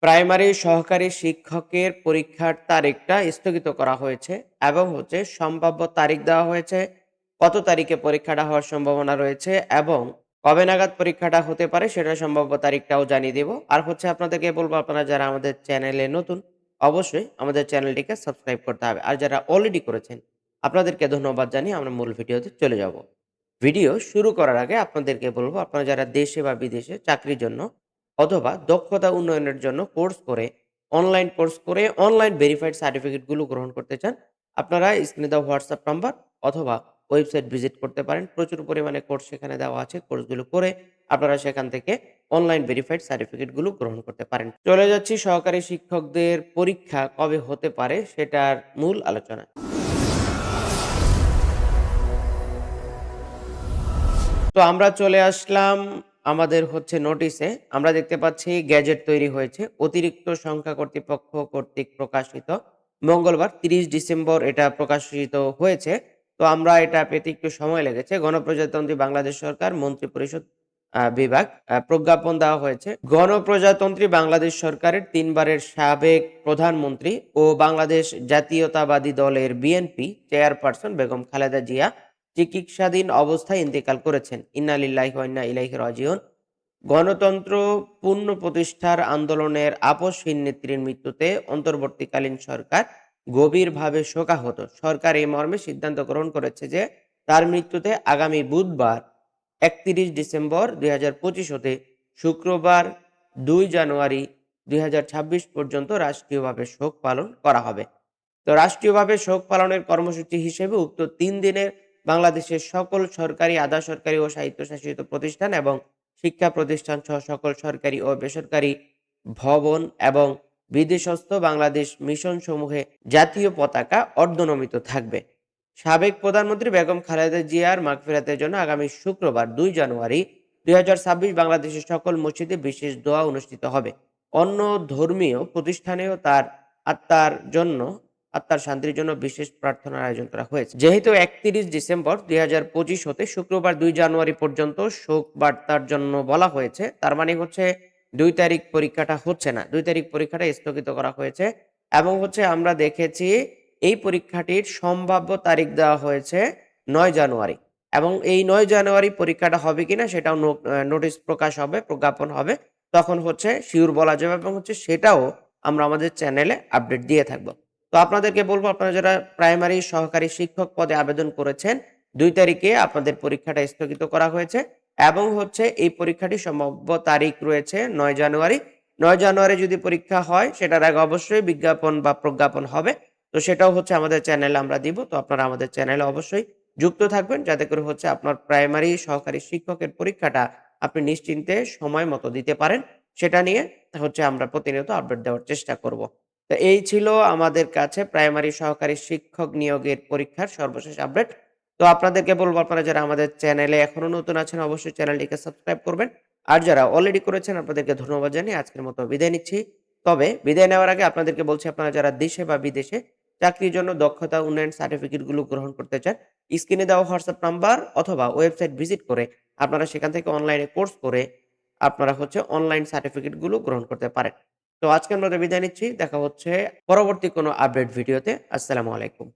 Primary সহকারী শিক্ষকের পরীক্ষার তারিখটা স্থগিত করা হয়েছে এবং সম্ভাব্য তারিখ দেওয়া হয়েছে। কত তারিখে পরীক্ষাটা হওয়ার সম্ভাবনা রয়েছে এবং কবে নাগাদ পরীক্ষাটা হতে পারে সেটার সম্ভাব্য তারিখটাও জানিয়ে দেব। আর আপনাদেরকে বলবো, আপনারা যারা আমাদের চ্যানেলে নতুন, অবশ্যই আমাদের চ্যানেলটিকে সাবস্ক্রাইব করতে হবে। আর যারা অলরেডি করেছেন, আপনাদেরকে ধন্যবাদ জানিয়ে আমরা মূল ভিডিওতে চলে যাব। ভিডিও শুরু করার আগে আপনাদেরকে বলবো, আপনারা যারা দেশে বা বিদেশে চাকরির জন্য অথবা দক্ষতা উন্নয়নের জন্য কোর্স করে অনলাইন ভেরিফাইড সার্টিফিকেট গুলো গ্রহণ করতে চান, আপনারা স্ক্রিনে দেওয়া হোয়াটসঅ্যাপ নাম্বার অথবা ওয়েবসাইট ভিজিট করতে পারেন। প্রচুর পরিমাণে কোর্স সেখানে দেওয়া আছে। কোর্সগুলো করে আপনারা সেখান থেকে অনলাইন ভেরিফাইড সার্টিফিকেট গুলো গ্রহণ করতে পারেন। চলে যাচ্ছি সহকারী শিক্ষকদের পরীক্ষা কবে হতে পারে সেটার মূল আলোচনা। তো আমরা চলে আসলাম আমাদের নোটিশে। আমরা দেখতে পাচ্ছি গ্যাজেট তৈরি হয়েছে। অতিরিক্ত সংখ্যা কর্তৃপক্ষ কর্তৃক প্রকাশিত। মঙ্গলবার ৩০ ডিসেম্বর এটা প্রকাশিত হয়েছে। তো আমরা এটা পেতে একটু সময় লেগেছে। গণপ্রজাতন্ত্রী বাংলাদেশ সরকার মন্ত্রিপরিষদ বিভাগ প্রজ্ঞাপন দেওয়া হয়েছে। গণপ্রজাতন্ত্রী বাংলাদেশ সরকারের ৩ বারের সাবেক প্রধানমন্ত্রী ও বাংলাদেশ জাতীয়তাবাদী দলের বিএনপি চেয়ারপারসন বেগম খালেদা জিয়া চিকিৎসাধীন অবস্থায় ইন্তেকাল করেছেন। ইন্না লিল্লাহি ওয়া ইন্না ইলাইহি রাজিউন। গণতন্ত্র পুনঃপ্রতিষ্ঠার আন্দোলনের আপসহীন নেত্রীর মৃত্যুতে অন্তর্বর্তীকালীন সরকার গভীরভাবে শোকাহত। সরকার এই মর্মে সিদ্ধান্ত গ্রহণ করেছে যে তার মৃত্যুতে আগামী বুধবার ৩১ ডিসেম্বর ২০২৫ হতে শুক্রবার ২ জানুয়ারি ২০২৬ পর্যন্ত রাষ্ট্রীয়ভাবে শোক পালন করা হবে। তো রাষ্ট্রীয়ভাবে শোক পালনের কর্মসূচি হিসেবে উক্ত ৩ দিনের বাংলাদেশের সকল সরকারি, আধা সরকারি ও স্বায়ত্তশাসিত প্রতিষ্ঠান এবং শিক্ষা প্রতিষ্ঠান সহ সকল সরকারি ও বেসরকারি ভবন এবং বিদেশস্থ বাংলাদেশ মিশন সমূহে জাতীয় পতাকা অর্ধনমিত থাকবে। সাবেক প্রধানমন্ত্রী বেগম খালেদা জিয়ার মাগফিরাতের জন্য আগামী শুক্রবার ২ জানুয়ারি ২০২৬ বাংলাদেশের সকল মসজিদে বিশেষ দোয়া অনুষ্ঠিত হবে। অন্য ধর্মীয় প্রতিষ্ঠানেও তার আত্মার জন্য আত্মার শান্তির জন্য বিশেষ প্রার্থনার আয়োজন করা হয়েছে। যেহেতু ৩১ ডিসেম্বর ২০২৫ হতে শুক্রবার ২ জানুয়ারি পর্যন্ত শোক বার্তার জন্য বলা হয়েছে, তার মানে ২ তারিখ পরীক্ষাটা হচ্ছে না। ২ তারিখ পরীক্ষাটা স্থগিত করা হয়েছে এবং আমরা দেখেছি এই পরীক্ষাটির সম্ভাব্য তারিখ দেওয়া হয়েছে ৯ জানুয়ারি এবং এই ৯ জানুয়ারি পরীক্ষাটা হবে কিনা সেটাও নোটিশ প্রকাশ হবে, প্রজ্ঞাপন হবে। তখন শিওর বলা যাবে এবং সেটাও আমরা আমাদের চ্যানেলে আপডেট দিয়ে থাকব। তো আপনাদেরকে বলবো, আপনারা যারা প্রাইমারি সহকারী শিক্ষক পদে আবেদন করেছেন, ২ তারিখে আপনাদের পরীক্ষাটা স্থগিত করা হয়েছে এবং এই পরীক্ষাটির সম্ভাব্য তারিখ রয়েছে ৯ জানুয়ারি। ৯ জানুয়ারি যদি পরীক্ষা হয় সেটার আগে অবশ্যই বিজ্ঞাপন বা প্রজ্ঞাপন হবে। তো সেটাও আমাদের চ্যানেলে আমরা দিব। তো আপনারা আমাদের চ্যানেলে অবশ্যই যুক্ত থাকবেন, যাতে করে আপনার প্রাইমারি সহকারী শিক্ষকের পরীক্ষাটা আপনি নিশ্চিন্তে সময় মতো দিতে পারেন। সেটা নিয়ে আমরা প্রতিনিয়ত আপডেট দেওয়ার চেষ্টা করব। তো এই ছিল আমাদের কাছে প্রাইমারি সহকারী শিক্ষক নিয়োগের পরীক্ষার সর্বশেষ আপডেট। তো আপনাদেরকে বলবো, আপনারা যারা আমাদের চ্যানেলে এখনো নতুন আছেন, অবশ্যই চ্যানেলটিকে সাবস্ক্রাইব করবেন। আর যারা অলরেডি করেছেন, আপনাদেরকে ধন্যবাদ জানিয়ে আজকের মতো বিদায় নিচ্ছি। তবে বিদায় নেওয়ার আগে আপনাদেরকে বলছি, আপনারা যারা দেশে বা বিদেশে চাকরির জন্য দক্ষতা উন্নয়ন সার্টিফিকেট গুলো গ্রহণ করতে চান, স্ক্রিনে দেওয়া হোয়াটসঅ্যাপ নাম্বার অথবা ওয়েবসাইট ভিজিট করে আপনারা সেখান থেকে অনলাইনে কোর্স করে আপনারা অনলাইন সার্টিফিকেট গুলো গ্রহণ করতে পারেন। তো আজকের মতো বিদায় নিচ্ছি। দেখা হচ্ছে পরবর্তী কোনো আপডেট ভিডিওতে। আসসালামু আলাইকুম।